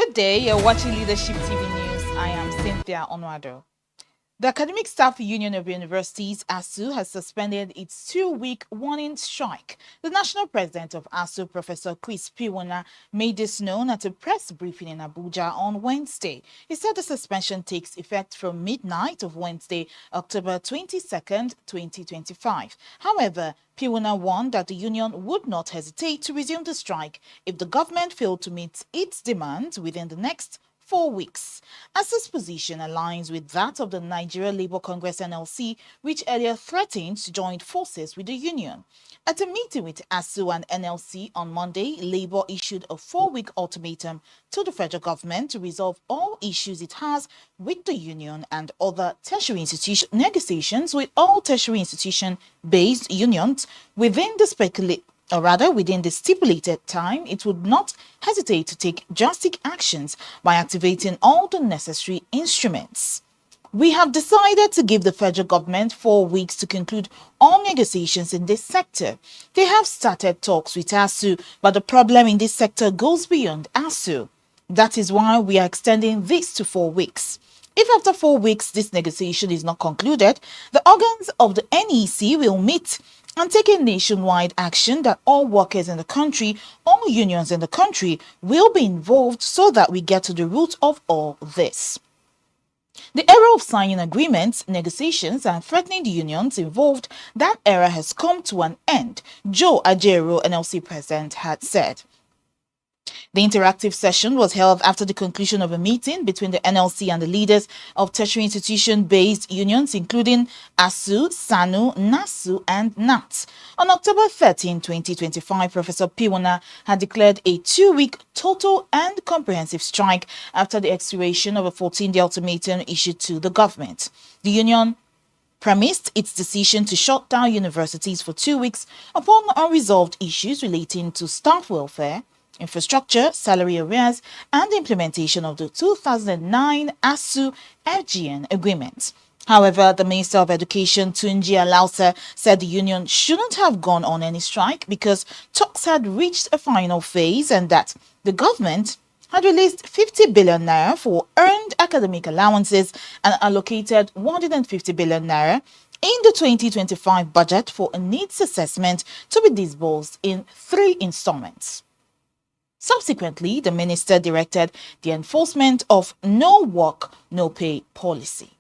Good day, you're watching Leadership TV News. I am Cynthia Onwado. The Academic Staff Union of Universities, ASUU, has suspended its 2-week warning strike. The National President of ASUU, Professor Piwuna, made this known at a press briefing in Abuja on Wednesday. He said the suspension takes effect from midnight of Wednesday, October 22nd, 2025. However, Piwuna warned that the union would not hesitate to resume the strike if the government failed to meet its demands within the next 4 weeks. ASUU's position aligns with that of the Nigeria Labour Congress NLC, which earlier threatened to join forces with the union. At a meeting with ASUU and NLC on Monday, Labour issued a 4-week ultimatum to the federal government to resolve all issues it has with the union and other tertiary institution negotiations with all tertiary institution-based unions within the stipulated time. It would not hesitate to take drastic actions by activating all the necessary instruments. We have decided to give the federal government 4 weeks to conclude all negotiations in this sector. They have started talks with ASUU, but the problem in this sector goes beyond ASUU. That is why we are extending this to 4 weeks. If after 4 weeks this negotiation is not concluded, the organs of the NEC will meet and take a nationwide action that all workers in the country, all unions in the country will be involved so that we get to the root of all this. The era of signing agreements, negotiations, and threatening the unions involved, that era has come to an end, Joe Ajero, NLC president, had said. The interactive session was held after the conclusion of a meeting between the NLC and the leaders of tertiary institution-based unions, including ASUU, SANU, NASU, and NAT. On October 13, 2025, Professor Piwuna had declared a 2-week total and comprehensive strike after the expiration of a 14-day ultimatum issued to the government. The union premised its decision to shut down universities for 2 weeks upon unresolved issues relating to staff welfare, infrastructure, salary arrears, and the implementation of the 2009 ASUU FGN agreement. However, the Minister of Education, Tunji Alausa, said the union shouldn't have gone on any strike because talks had reached a final phase and that the government had released 50 billion naira for earned academic allowances and allocated 150 billion naira in the 2025 budget for a needs assessment to be disbursed in 3 installments. Subsequently, the minister directed the enforcement of no work, no pay policy.